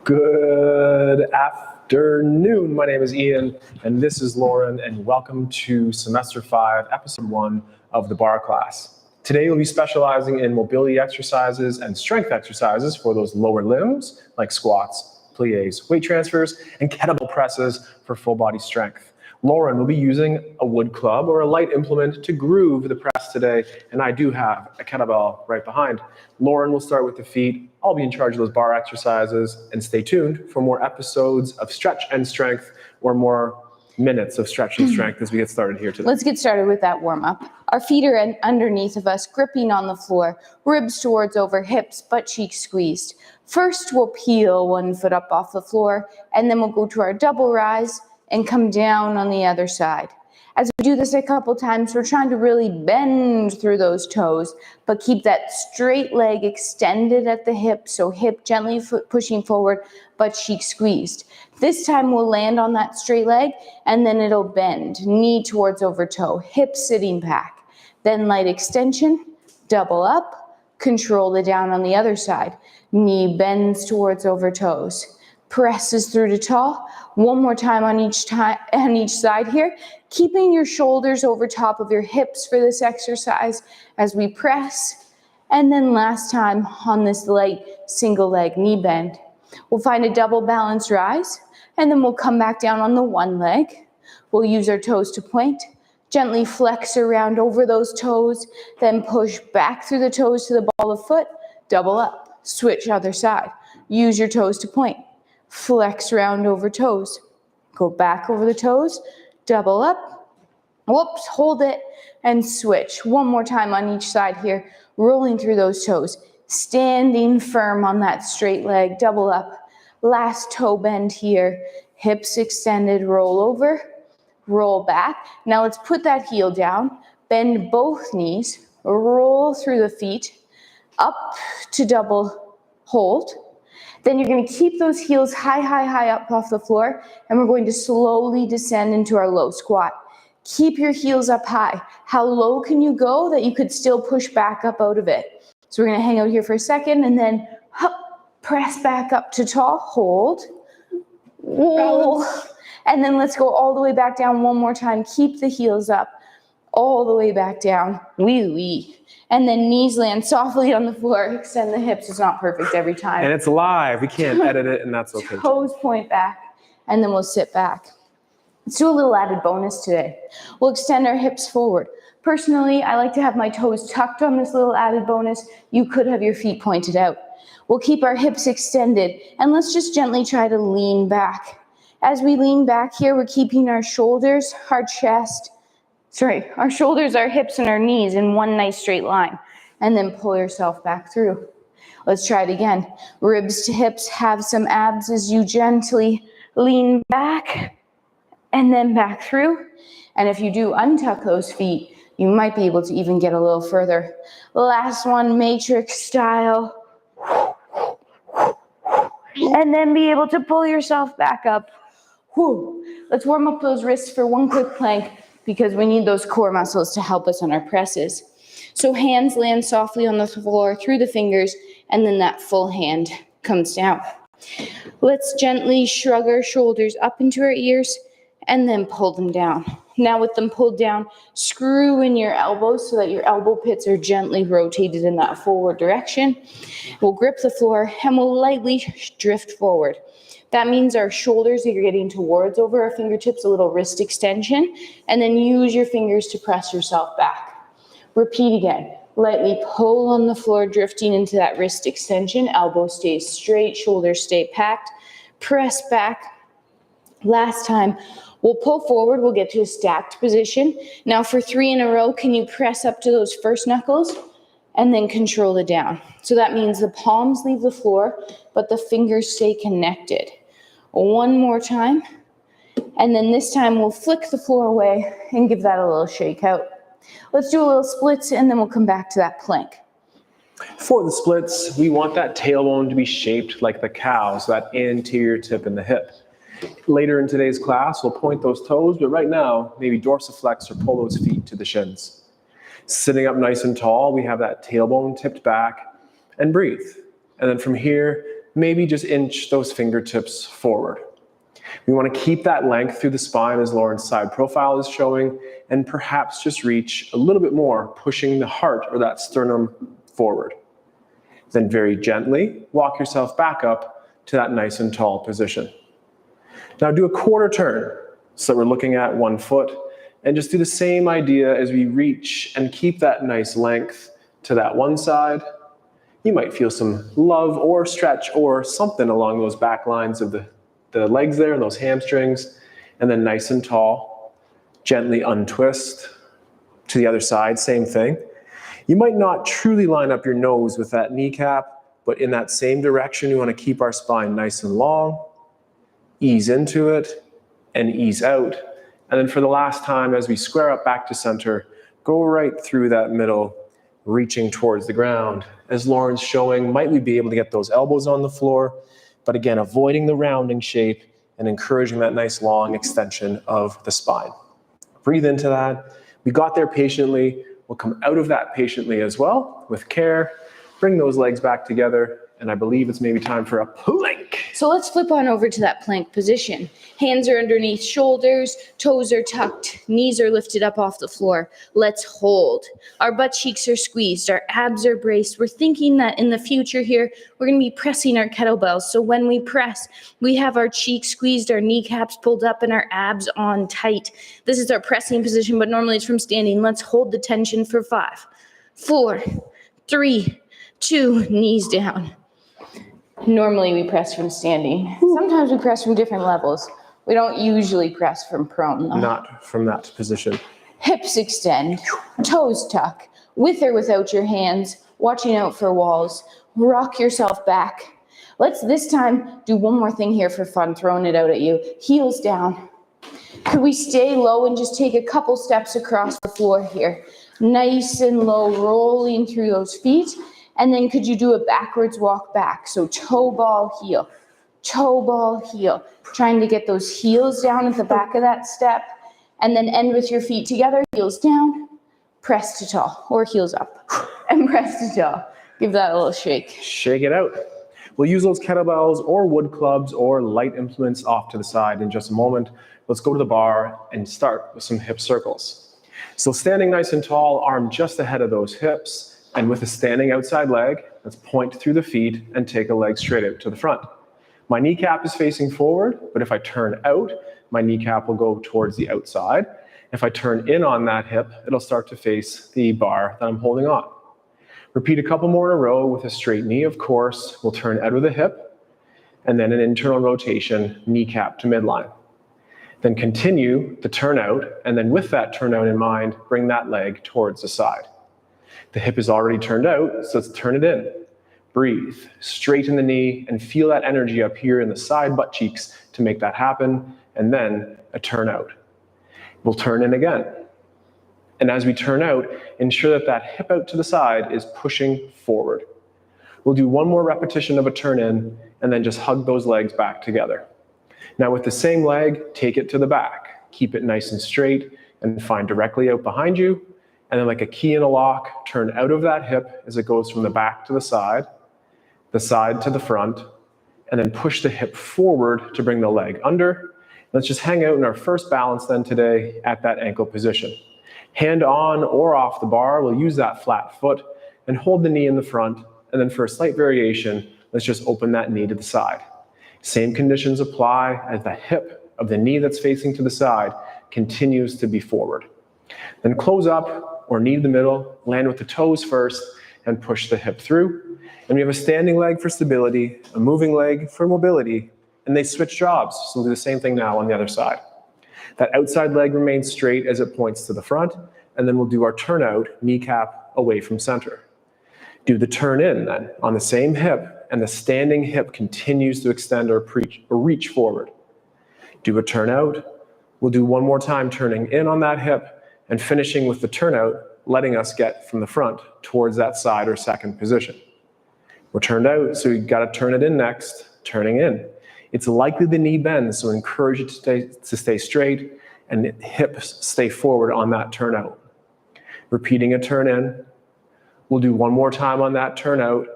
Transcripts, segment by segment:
Good afternoon. My name is Ian, and this is Lauren, and welcome to Semester 5, Episode 1 of the Barre class. Today we'll be specializing in mobility exercises and strength exercises for those lower limbs, like squats, pliés, weight transfers, and kettlebell presses for full body strength. Lauren will be using a wood club or a light implement to groove the press today, and I do have a kettlebell right behind. Lauren will start with the feet. I'll be in charge of those bar exercises, and stay tuned for more episodes of stretch and strength, or more minutes of stretch and strength as we get started here today. Let's get started with that warm-up. Our feet are underneath of us, gripping on the floor, ribs towards over hips, butt cheeks squeezed. First, we'll peel one foot up off the floor, and then we'll go to our double rise and come down on the other side. As we do this a couple times, we're trying to really bend through those toes, but keep that straight leg extended at the hip, so hip gently pushing forward, butt cheek squeezed. This time we'll land on that straight leg, and then it'll bend, knee towards over toe, hip sitting back. Then light extension, double up, control the down on the other side. Knee bends towards over toes. Presses through to tall. One more time on each side here, keeping your shoulders over top of your hips for this exercise as we press. And then last time on this light single leg knee bend. We'll find a double balanced rise, and then we'll come back down on the one leg. We'll use our toes to point, gently flex around over those toes, then push back through the toes to the ball of foot, double up, switch other side. Use your toes to point. Flex round over toes. Go back over the toes, double up, whoops, hold it, and switch. One more time on each side here, rolling through those toes, standing firm on that straight leg, double up. Last toe bend here, hips extended, roll over, roll back. Now let's put that heel down, bend both knees, roll through the feet, up to double hold. Then you're going to keep those heels high up off the floor, and we're going to slowly descend into our low squat. Keep your heels up high. How low can you go that you could still push back up out of it? So we're going to hang out here for a second, and then press back up to tall, hold, roll, and then let's go all the way back down one more time. Keep the heels up, all the way back down, wee. And then knees land softly on the floor. Extend the hips. It's not perfect every time. And it's live. We can't edit it, and that's okay. Toes point back, and then we'll sit back. Let's do a little added bonus today. We'll extend our hips forward. Personally, I like to have my toes tucked on this little added bonus. You could have your feet pointed out. We'll keep our hips extended, and let's just gently try to lean back. As we lean back here, we're keeping our shoulders, our shoulders, our hips, and our knees in one nice straight line. And then pull yourself back through. Let's try it again. Ribs to hips, have some abs as you gently lean back and then back through. And if you do untuck those feet, you might be able to even get a little further. Last one, matrix style. And then be able to pull yourself back up. Let's warm up those wrists for one quick plank, because we need those core muscles to help us on our presses. So hands land softly on the floor through the fingers, and then that full hand comes down. Let's gently shrug our shoulders up into our ears, and then pull them down. Now with them pulled down, screw in your elbows so that your elbow pits are gently rotated in that forward direction. We'll grip the floor, and we'll lightly drift forward. That means our shoulders are getting towards over our fingertips, a little wrist extension, and then use your fingers to press yourself back. Repeat again. Lightly pull on the floor, drifting into that wrist extension. Elbow stays straight, shoulders stay packed. Press back. Last time, we'll pull forward. We'll get to a stacked position. Now for 3 in a row, can you press up to those first knuckles? And then control the down. So that means the palms leave the floor, but the fingers stay connected. One more time. And then this time we'll flick the floor away and give that a little shake out. Let's do a little splits, and then we'll come back to that plank. For the splits, we want that tailbone to be shaped like the cow, so that anterior tip in the hip. Later in today's class, we'll point those toes, but right now, maybe dorsiflex or pull those feet to the shins. Sitting up nice and tall, we have that tailbone tipped back, and breathe. And then from here, maybe just inch those fingertips forward. We want to keep that length through the spine as Lauren's side profile is showing, and perhaps just reach a little bit more, pushing the heart or that sternum forward. Then very gently walk yourself back up to that nice and tall position. Now do a quarter turn, so we're looking at one foot, and just do the same idea as we reach and keep that nice length to that one side. You might feel some love or stretch or something along those back lines of the legs there and those hamstrings, and then nice and tall, gently untwist to the other side, same thing. You might not truly line up your nose with that kneecap, but in that same direction, you want to keep our spine nice and long, ease into it, and ease out. And then for the last time, as we square up back to center, go right through that middle, reaching towards the ground. As Lauren's showing, might we be able to get those elbows on the floor, but again, avoiding the rounding shape and encouraging that nice long extension of the spine. Breathe into that. We got there patiently. We'll come out of that patiently as well with care. Bring those legs back together. And I believe it's maybe time for a plank. So let's flip on over to that plank position. Hands are underneath shoulders, toes are tucked, knees are lifted up off the floor. Let's hold. Our butt cheeks are squeezed, our abs are braced. We're thinking that in the future here, we're gonna be pressing our kettlebells. So when we press, we have our cheeks squeezed, our kneecaps pulled up, and our abs on tight. This is our pressing position, but normally it's from standing. Let's hold the tension for 5, 4, 3, 2, knees down. Normally we press from standing. Sometimes we press from different levels. We don't usually press from prone though. Not from that position. Hips extend, toes tuck, with or without your hands, watching out for walls. Rock yourself back. Let's this time do one more thing here for fun, throwing it out at you. Heels down. Could we stay low and just take a couple steps across the floor here? Nice and low, rolling through those feet. And then could you do a backwards walk back? So toe ball, heel, trying to get those heels down at the back of that step, and then end with your feet together, heels down, press to tall, or heels up, and press to tall. Give that a little shake. Shake it out. We'll use those kettlebells or wood clubs or light implements off to the side in just a moment. Let's go to the bar and start with some hip circles. So standing nice and tall, arm just ahead of those hips, and with a standing outside leg, let's point through the feet and take a leg straight out to the front. My kneecap is facing forward, but if I turn out, my kneecap will go towards the outside. If I turn in on that hip, it'll start to face the bar that I'm holding on. Repeat a couple more in a row with a straight knee, of course. We'll turn out of the hip, and then an internal rotation, kneecap to midline. Then continue the turn out, and then with that turn out in mind, bring that leg towards the side. The hip is already turned out, so let's turn it in. Breathe, straighten the knee, and feel that energy up here in the side butt cheeks to make that happen, and then a turn out. We'll turn in again. And as we turn out, ensure that that hip out to the side is pushing forward. We'll do one more repetition of a turn in, and then just hug those legs back together. Now with the same leg, take it to the back. Keep it nice and straight, and find directly out behind you. And then like a key in a lock, turn out of that hip as it goes from the back to the side to the front, and then push the hip forward to bring the leg under. Let's just hang out in our first balance then today at that ankle position. Hand on or off the bar, we'll use that flat foot and hold the knee in the front. And then for a slight variation, let's just open that knee to the side. Same conditions apply as the hip of the knee that's facing to the side continues to be forward. Then close up or knee to the middle, land with the toes first, and push the hip through. And we have a standing leg for stability, a moving leg for mobility, and they switch jobs. So we'll do the same thing now on the other side. That outside leg remains straight as it points to the front, and then we'll do our turnout, kneecap away from center. Do the turn in then on the same hip, and the standing hip continues to extend or reach forward. Do a turnout. We'll do one more time turning in on that hip, and finishing with the turnout, letting us get from the front towards that side or second position. We're turned out, so we've got to turn it in next, turning in. It's likely the knee bends, so encourage it to stay straight and hips stay forward on that turnout. Repeating a turn in. We'll do one more time on that turnout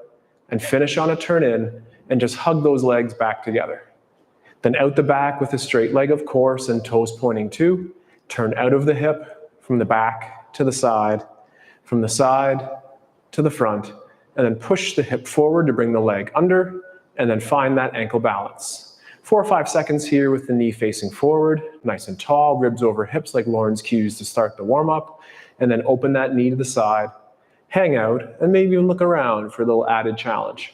and finish on a turn in, and just hug those legs back together. Then out the back with a straight leg, of course, and toes pointing too. Turn out of the hip, from the back to the side, from the side to the front, and then push the hip forward to bring the leg under, and then find that ankle balance. 4 or 5 seconds here with the knee facing forward, nice and tall, ribs over hips like Lauren's cues to start the warm-up, and then open that knee to the side, hang out, and maybe even look around for a little added challenge.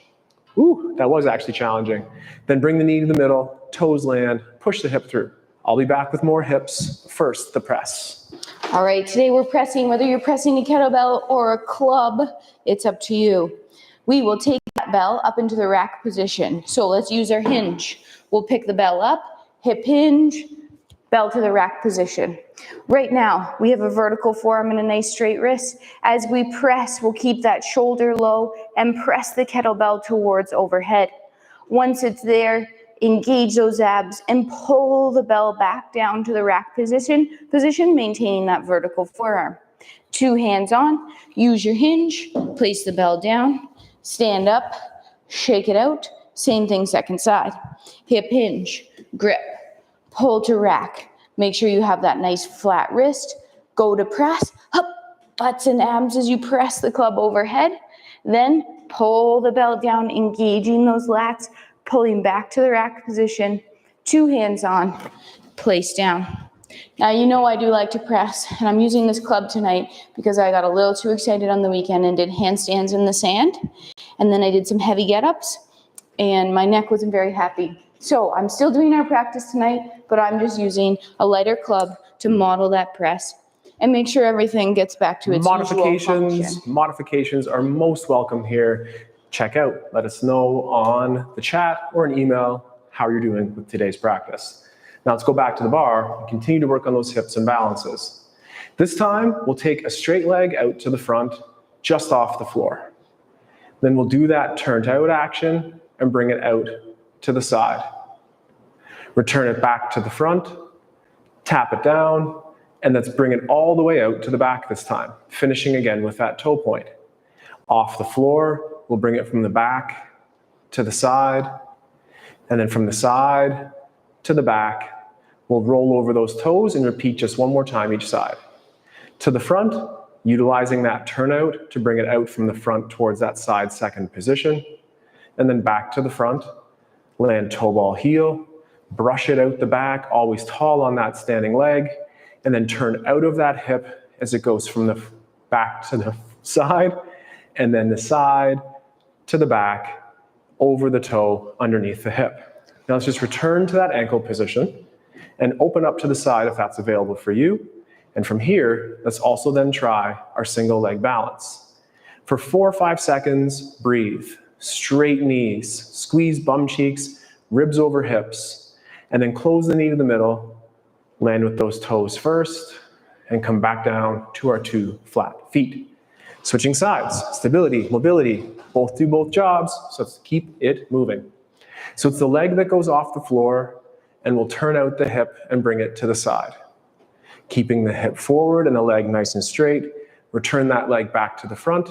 Ooh, that was actually challenging. Then bring the knee to the middle, toes land, push the hip through. I'll be back with more hips. First, the press. All right, today we're pressing, whether you're pressing a kettlebell or a club, it's up to you. We will take that bell up into the rack position. So let's use our hinge. We'll pick the bell up, hip hinge, bell to the rack position. Right now, we have a vertical forearm and a nice straight wrist. As we press, we'll keep that shoulder low and press the kettlebell towards overhead. Once it's there, engage those abs and pull the bell back down to the rack position, maintaining that vertical forearm. 2 hands on, use your hinge, place the bell down, stand up, shake it out, same thing second side. Hip hinge, grip, pull to rack. Make sure you have that nice flat wrist. Go to press, up, butts and abs as you press the club overhead. Then pull the bell down, engaging those lats, pulling back to the rack position. 2 hands on, place down. Now you know I do like to press, and I'm using this club tonight because I got a little too excited on the weekend and did handstands in the sand. And then I did some heavy get-ups, and my neck wasn't very happy. So I'm still doing our practice tonight, but I'm just using a lighter club to model that press and make sure everything gets back to its usual function. Modifications are most welcome here. Check out, let us know on the chat or an email how you're doing with today's practice. Now let's go back to the bar and continue to work on those hips and balances. This time, we'll take a straight leg out to the front, just off the floor. Then we'll do that turned out action and bring it out to the side. Return it back to the front, tap it down, and let's bring it all the way out to the back this time, finishing again with that toe point. Off the floor, we'll bring it from the back to the side, and then from the side to the back, we'll roll over those toes and repeat just one more time each side. To the front, utilizing that turnout to bring it out from the front towards that side second position, and then back to the front, land toe ball heel, brush it out the back, always tall on that standing leg, and then turn out of that hip as it goes from the back to the side, and then the side to the back, over the toe, underneath the hip. Now let's just return to that ankle position and open up to the side if that's available for you. And from here, let's also then try our single leg balance. For 4 or 5 seconds, breathe. Straight knees, squeeze bum cheeks, ribs over hips, and then close the knee to the middle, land with those toes first, and come back down to our 2 flat feet. Switching sides, stability, mobility, both do both jobs, so let's keep it moving. So it's the leg that goes off the floor, and we'll turn out the hip and bring it to the side. Keeping the hip forward and the leg nice and straight, return that leg back to the front,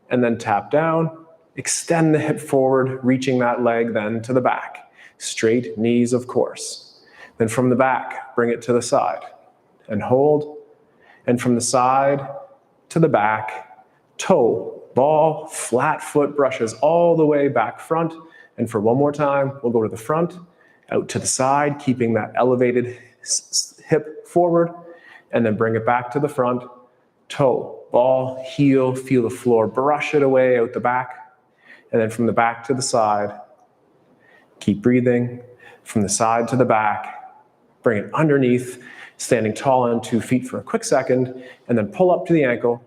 and then tap down, extend the hip forward, reaching that leg then to the back. Straight knees, of course. Then from the back, bring it to the side and hold. And from the side to the back, toe, ball, flat foot brushes all the way back front. And for one more time, we'll go to the front, out to the side, keeping that elevated hip forward, and then bring it back to the front, toe, ball, heel, feel the floor, brush it away out the back, and then from the back to the side, keep breathing, from the side to the back, bring it underneath, standing tall on 2 feet for a quick second, and then pull up to the ankle,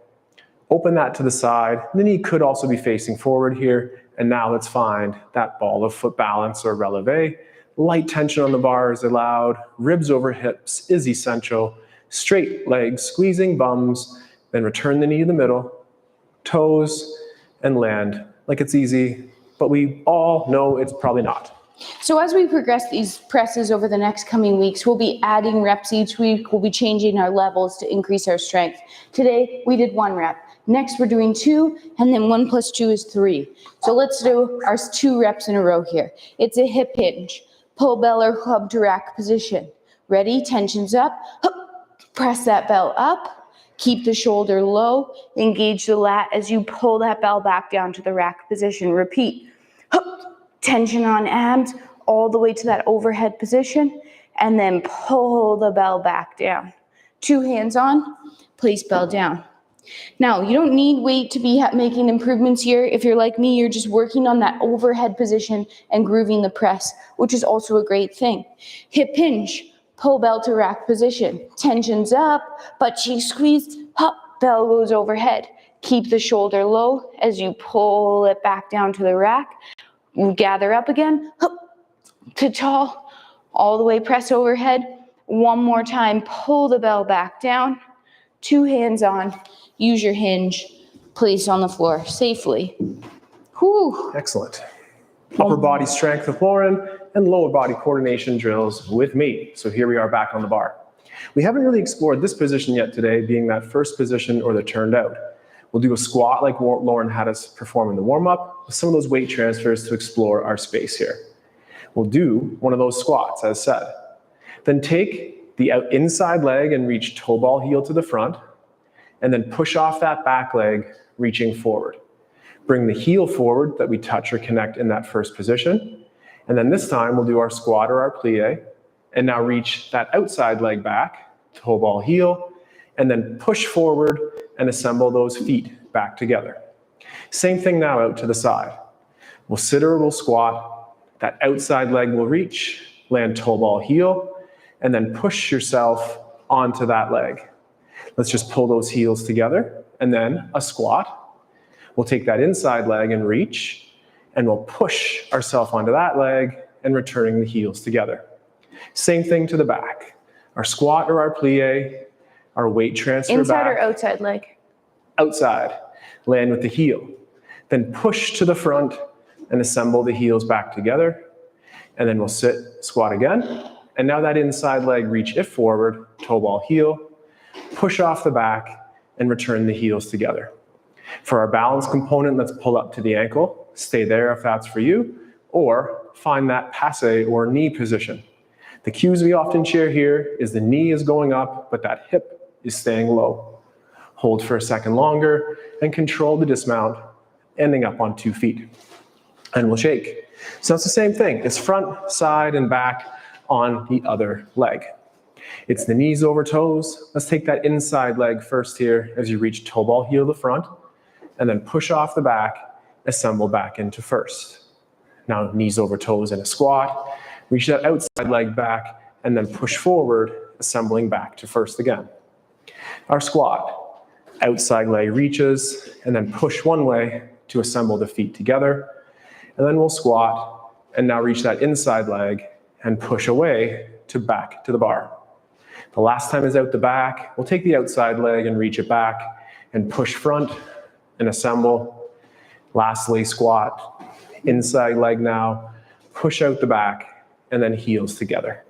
open that to the side. The knee could also be facing forward here, and now let's find that ball of foot balance or releve. Light tension on the bar is allowed, ribs over hips is essential, straight legs, squeezing bums, then return the knee to the middle, toes, and land like it's easy, but we all know it's probably not. So as we progress these presses over the next coming weeks, we'll be adding reps each week. We'll be changing our levels to increase our strength. Today, we did 1 rep. Next, we're doing 2, and then 1 plus 2 is 3. So let's do our 2 reps in a row here. It's a hip hinge, pull bell or club to rack position. Ready? Tensions up. Press that bell up. Keep the shoulder low. Engage the lat as you pull that bell back down to the rack position. Repeat. Tension on abs all the way to that overhead position, and then pull the bell back down. 2 hands on, place bell down. Now, you don't need weight to be making improvements here. If you're like me, you're just working on that overhead position and grooving the press, which is also a great thing. Hip hinge, pull bell to rack position. Tensions up, butt cheek squeezed, bell goes overhead. Keep the shoulder low as you pull it back down to the rack. Gather up again, to tall, all the way press overhead. 1 more time, pull the bell back down. 2 hands on, use your hinge, place on the floor safely. Whew. Excellent. Upper body strength with Lauren and lower body coordination drills with me. So here we are back on the bar. We haven't really explored this position yet today, being that first position or the turned out. We'll do a squat like Lauren had us perform in the warm-up with some of those weight transfers to explore our space here. We'll do one of those squats as said. Then take the inside leg and reach toe ball heel to the front, and then push off that back leg, reaching forward. Bring the heel forward that we touch or connect in that first position, and then this time we'll do our squat or our plie, and now reach that outside leg back, toe ball heel, and then push forward and assemble those feet back together. Same thing now out to the side. We'll sit or we'll squat, that outside leg will reach, land toe ball heel, and then push yourself onto that leg. Let's just pull those heels together, and then a squat. We'll take that inside leg and reach, and we'll push ourselves onto that leg and returning the heels together. Same thing to the back. Our squat or our plie, our weight transfer Inside back. or outside leg? Outside. Land with the heel. Then push to the front and assemble the heels back together. And then we'll sit, squat again. And now that inside leg, reach it forward, toe ball heel, push off the back, and return the heels together. For our balance component, let's pull up to the ankle. Stay there if that's for you, or find that passe or knee position. The cues we often share here is the knee is going up, but that hip is staying low. Hold for a second longer and control the dismount, ending up on 2 feet. And we'll shake. So it's the same thing. It's front, side, and back on the other leg. It's the knees over toes. Let's take that inside leg first here as you reach toe ball heel to the front, and then push off the back, assemble back into first. Now knees over toes in a squat. Reach that outside leg back, and then push forward, assembling back to first again. Our squat, outside leg reaches, and then push one way to assemble the feet together. And then we'll squat, and now reach that inside leg, and push away to back to the bar. The last time is out the back. We'll take the outside leg and reach it back, and push front, and assemble. Lastly, squat, inside leg now, push out the back, and then heels together.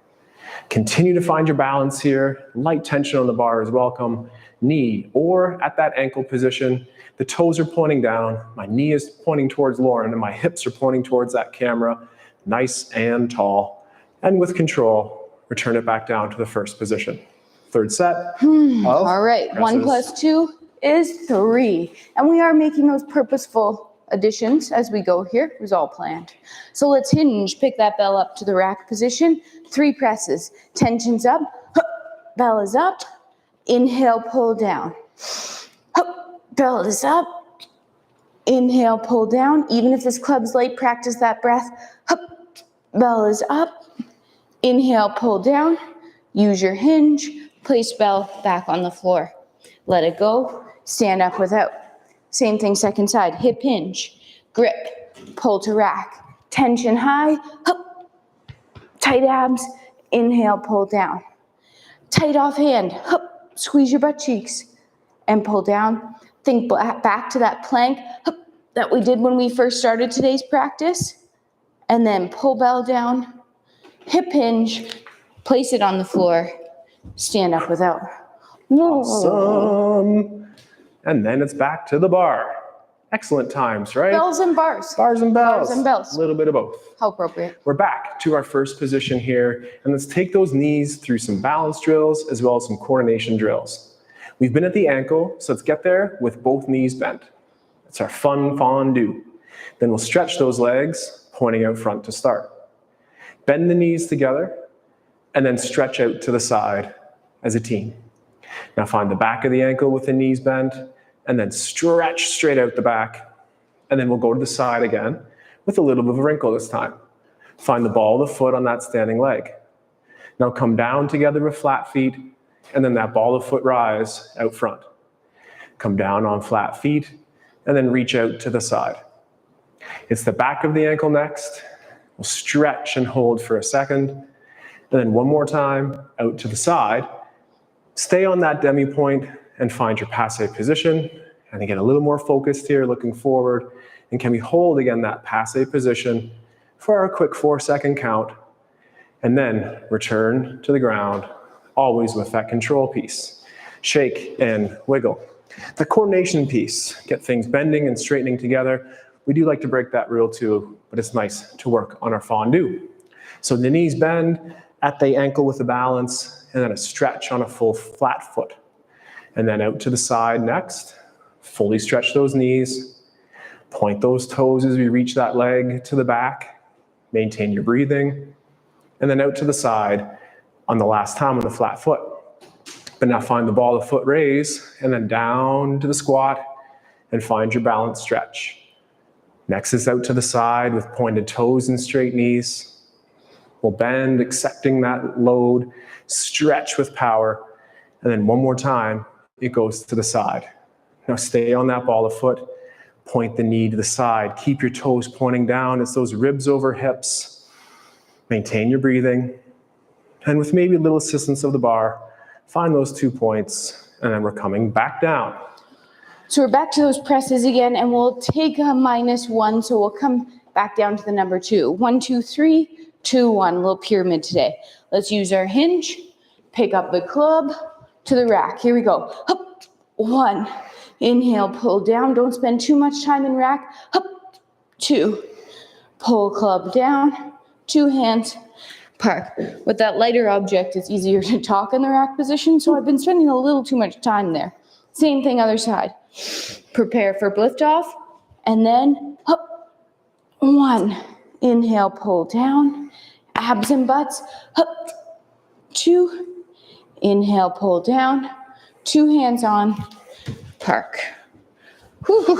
Continue to find your balance here. Light tension on the bar is welcome. Knee or at that ankle position, the toes are pointing down, my knee is pointing towards Lauren, and my hips are pointing towards that camera, nice and tall. And with control, return it back down to the first position. Third set. All right, presses. 1 plus 2 is 3. And we are making those purposeful additions as we go here. It was all planned. So let's hinge, pick that bell up to the rack position. 3 presses. Tensions up, bell is up. Inhale, pull down. Bell is up. Inhale, pull down. Even if this club's light, practice that breath. Bell is up. Inhale, pull down. Use your hinge. Place bell back on the floor. Let it go. Stand up without. Same thing, second side. Hip hinge. Grip. Pull to rack. Tension high. Tight abs. Inhale, pull down. Tight off hand. Squeeze your butt cheeks. And pull down. Think back to that plank that we did when we first started today's practice. And then pull bell down. Hip hinge, place it on the floor, stand up without. Awesome. and then it's back to the bar. Excellent times, right? Bells and bars. Bars and bells. Bars and bells. A little bit of both. How appropriate. We're back to our first position here, and let's take those knees through some balance drills as well as some coordination drills. We've been at the ankle, so let's get there with both knees bent. It's our fun fondue. Then we'll stretch those legs, pointing out front to start. Bend the knees together, and then stretch out to the side as a team. Now find the back of the ankle with the knees bent, and then stretch straight out the back. And then we'll go to the side again with a little bit of a wrinkle this time. Find the ball of the foot on that standing leg. Now come down together with flat feet, and then that ball of foot rise out front. Come down on flat feet, and then reach out to the side. It's the back of the ankle next. We'll stretch and hold for a second, and then one more time out to the side. Stay on that demi point and find your passe position. And again, a little more focused here, looking forward. And can we hold again that passe position for our quick 4-second count, and then return to the ground, always with that control piece. Shake and wiggle. The coordination piece, get things bending and straightening together. We do like to break that rule too, but it's nice to work on our fondue. So the knees bend at the ankle with the balance, and then a stretch on a full flat foot. And then out to the side next, fully stretch those knees, point those toes as we reach that leg to the back, maintain your breathing, and then out to the side on the last time on the flat foot. But now find the ball of foot raise, and then down to the squat, and find your balance stretch. Next is out to the side with pointed toes and straight knees. We'll bend, accepting that load, stretch with power, and then one more time, it goes to the side. Now stay on that ball of foot, point the knee to the side, keep your toes pointing down, it's those ribs over hips. Maintain your breathing, and with maybe a little assistance of the bar, find those 2 points, and then we're coming back down. So we're back to those presses again, and we'll take a -1, so we'll come back down to the number 2. 1, 2, 3, 2, 1, little pyramid today. Let's use our hinge, pick up the club to the rack. Here we go. Hup, 1, inhale, pull down. Don't spend too much time in rack. Hup, 2, pull club down, 2 hands, park. With that lighter object, it's easier to talk in the rack position, so I've been spending a little too much time there. Same thing, other side. Prepare for lift off, and then hup, 1, inhale, pull down, abs and butts, hup, 2, inhale, pull down, 2 hands on, park. Whew.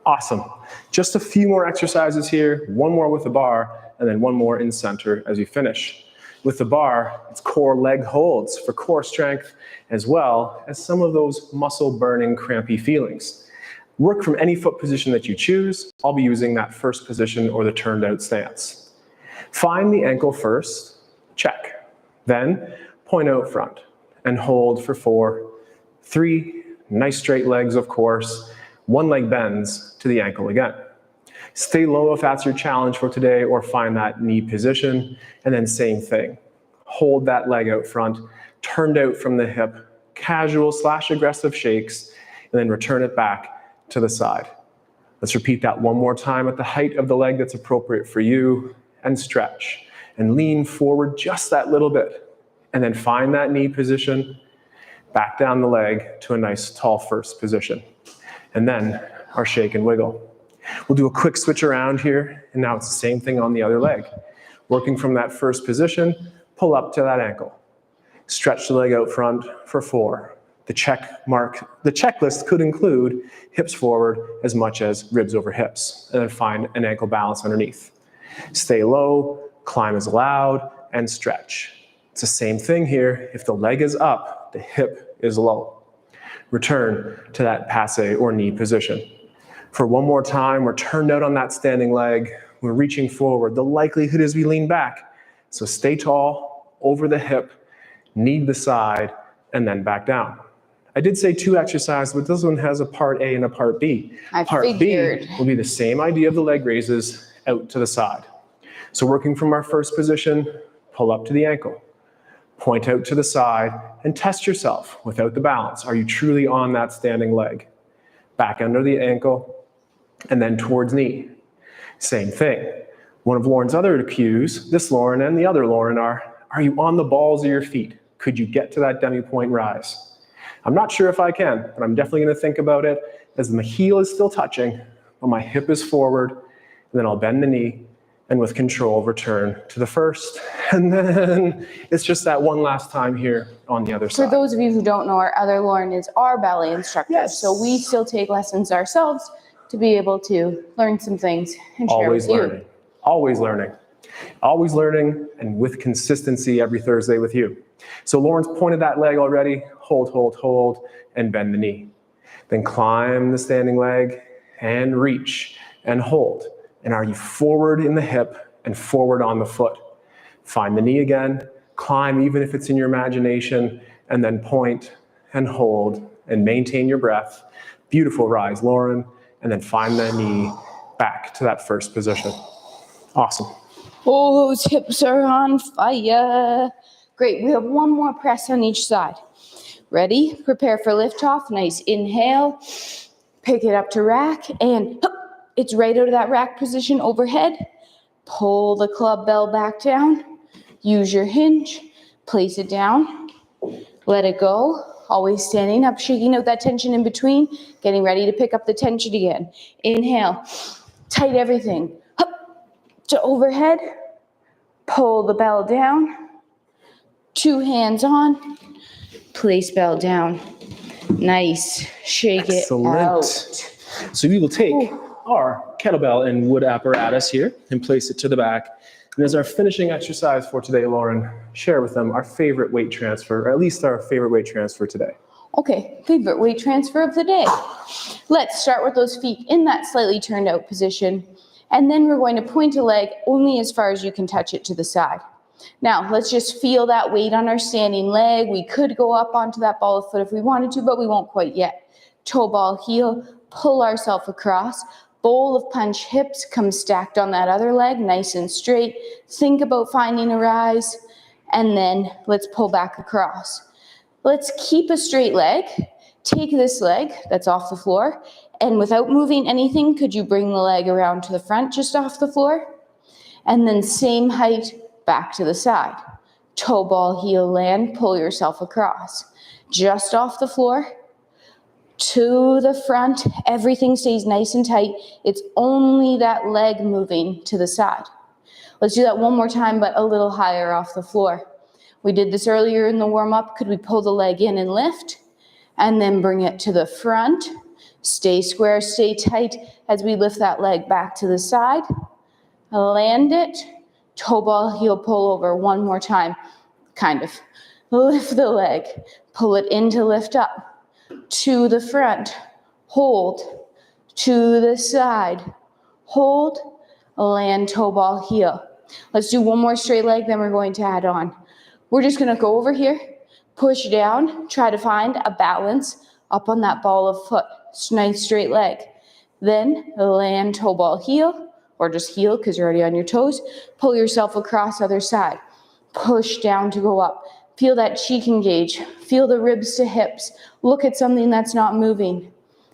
Awesome. Just a few more exercises here, one more with the bar, and then one more in center as we finish. With the bar, it's core leg holds for core strength, as well as some of those muscle burning crampy feelings. Work from any foot position that you choose. I'll be using that first position or the turned out stance. Find the ankle first, check. Then point out front and hold for 4, 3, nice straight legs of course. 1 leg bends to the ankle again. Stay low if that's your challenge for today, or find that knee position, and then same thing. Hold that leg out front, turned out from the hip, casual/aggressive shakes, and then return it back to the side. Let's repeat that one more time at the height of the leg that's appropriate for you, and stretch, and lean forward just that little bit, and then find that knee position, back down the leg to a nice tall first position, and then our shake and wiggle. We'll do a quick switch around here, and now it's the same thing on the other leg. Working from that first position, pull up to that ankle. Stretch the leg out front for 4. The checklist could include hips forward as much as ribs over hips, and then find an ankle balance underneath. Stay low, climb as allowed, and stretch. It's the same thing here. If the leg is up, the hip is low. Return to that passe or knee position. For one more time, we're turned out on that standing leg. We're reaching forward. The likelihood is we lean back. So stay tall, over the hip, knee to the side, and then back down. I did say 2 exercises, but this one has a part A and a part B. Part B will be the same idea of the leg raises out to the side. So working from our first position, pull up to the ankle, point out to the side, and test yourself without the balance. Are you truly on that standing leg? back under the ankle, and then towards knee. Same thing. One of Lauren's other cues, this Lauren and the other Lauren, are you on the balls of your feet? Could you get to that demi-point rise? I'm not sure if I can, but I'm definitely going to think about it as the heel is still touching, but my hip is forward, and then I'll bend the knee, and with control, return to the first. And then it's just that one last time here on the other side. For those of you who don't know, our other Lauren is our ballet instructor. Yes. So we still take lessons ourselves to be able to learn some things and share with you. Always learning. Always learning, and with consistency every Thursday with you. So Lauren's pointed that leg already. Hold, hold, hold, and bend the knee. Then climb the standing leg and reach and hold. And are you forward in the hip and forward on the foot? Find the knee again, climb even if it's in your imagination, and then point and hold and maintain your breath. Beautiful rise, Lauren, and then find that knee back to that first position. Awesome. Oh, those hips are on fire. Great, we have one more press on each side. Ready? Prepare for liftoff. Nice inhale. Pick it up to rack, and it's right out of that rack position overhead. Pull the club bell back down. Use your hinge. Place it down. Let it go. Always standing up, shaking out that tension in between. Getting ready to pick up the tension again. Inhale. Tight everything. To overhead. Pull the bell down. 2 hands on. Place bell down. Nice. Shake it out. So we will take our kettlebell and wood apparatus here and place it to the back. And as our finishing exercise for today, Lauren, share with them our favorite weight transfer, or at least our favorite weight transfer today. Okay, favorite weight transfer of the day. Let's start with those feet in that slightly turned out position. And then we're going to point a leg only as far as you can touch it to the side. Now, let's just feel that weight on our standing leg. We could go up onto that ball of foot if we wanted to, but we won't quite yet. Toe ball heel, pull ourselves across. Bowl of punch hips come stacked on that other leg, nice and straight. Think about finding a rise, and then let's pull back across. Let's keep a straight leg. Take this leg that's off the floor, and without moving anything, could you bring the leg around to the front just off the floor? And then same height, back to the side. Toe ball heel land, pull yourself across. Just off the floor, to the front, everything stays nice and tight. It's only that leg moving to the side. Let's do that one more time, but a little higher off the floor. We did this earlier in the warm-up. Could we pull the leg in and lift? And then bring it to the front. Stay square, stay tight as we lift that leg back to the side. Land it. Toe ball, heel pull over one more time. Kind of. Lift the leg. Pull it in to lift up. To the front, hold, to the side, hold, land, toe ball, heel. Let's do one more straight leg, then we're going to add on. We're just gonna go over here, push down, try to find a balance up on that ball of foot. Nice straight leg. Then land, toe ball, heel, or just heel because you're already on your toes. Pull yourself across other side. Push down to go up. Feel that cheek engage. Feel the ribs to hips. Look at something that's not moving.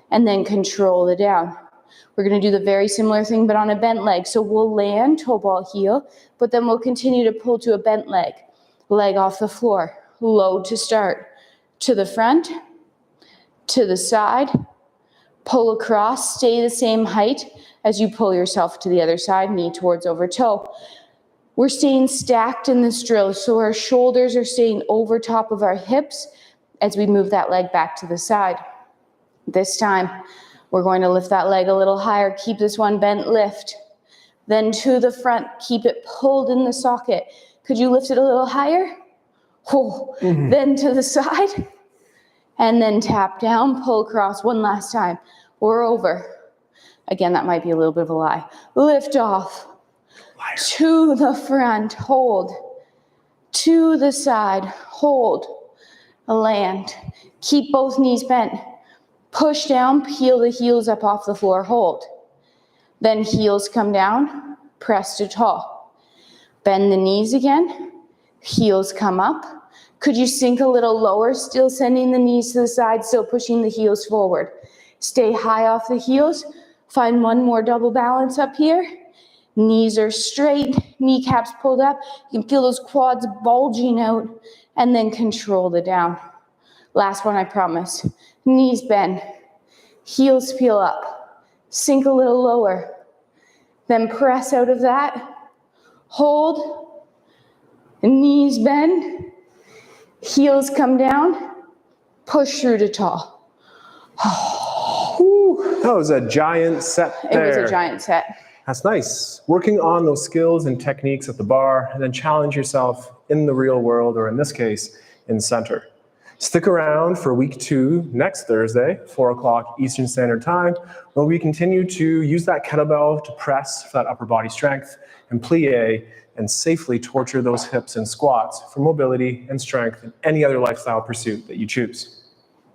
And then control the down. We're going to do the very similar thing, but on a bent leg. So we'll land, toe ball, heel, but then we'll continue to pull to a bent leg. Leg off the floor. Low to start. To the front. To the side. Pull across. Stay the same height as you pull yourself to the other side. Knee towards over toe. We're staying stacked in this drill, so our shoulders are staying over top of our hips as we move that leg back to the side. This time, we're going to lift that leg a little higher. Keep this one bent, lift. Then to the front, keep it pulled in the socket. Could you lift it a little higher? Oh. Then to the side, and then tap down, pull across one last time. We're over. Again, that might be a little bit of a lie. Lift off. To the front, hold. To the side, hold. Land. Keep both knees bent. Push down, peel the heels up off the floor, hold. Then heels come down, press to tall. Bend the knees again, heels come up. Could you sink a little lower, still sending the knees to the side, still pushing the heels forward. Stay high off the heels. Find one more double balance up here. Knees are straight, kneecaps pulled up. You can feel those quads bulging out, and then control the down. Last one, I promise. Knees bend, heels peel up, sink a little lower, then press out of that. Hold, knees bend, heels come down, push through to tall. That was a giant set there. It was a giant set. That's nice. Working on those skills and techniques at the bar, and then challenge yourself in the real world, or in this case, in center. Stick around for week 2 next Thursday, 4 o'clock Eastern Standard Time, where we continue to use that kettlebell to press for that upper body strength and plie and safely torture those hips and squats for mobility and strength in any other lifestyle pursuit that you choose.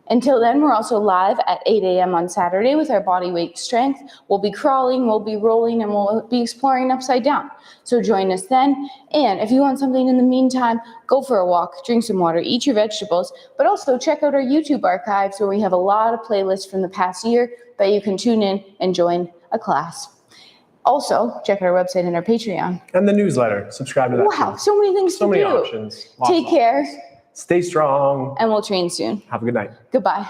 Until then, we're also live at 8 a.m. on Saturday with our body weight strength. We'll be crawling, we'll be rolling, and we'll be exploring upside down. So join us then. And if you want something in the meantime, go for a walk, drink some water, eat your vegetables, but also check out our YouTube archives where we have a lot of playlists from the past year that you can tune in and join a class. Also, check out our website and our Patreon. And the newsletter. Subscribe to that. Wow, so many things to do. So many options. Take care. Stay strong. And we'll train soon. Have a good night. Goodbye.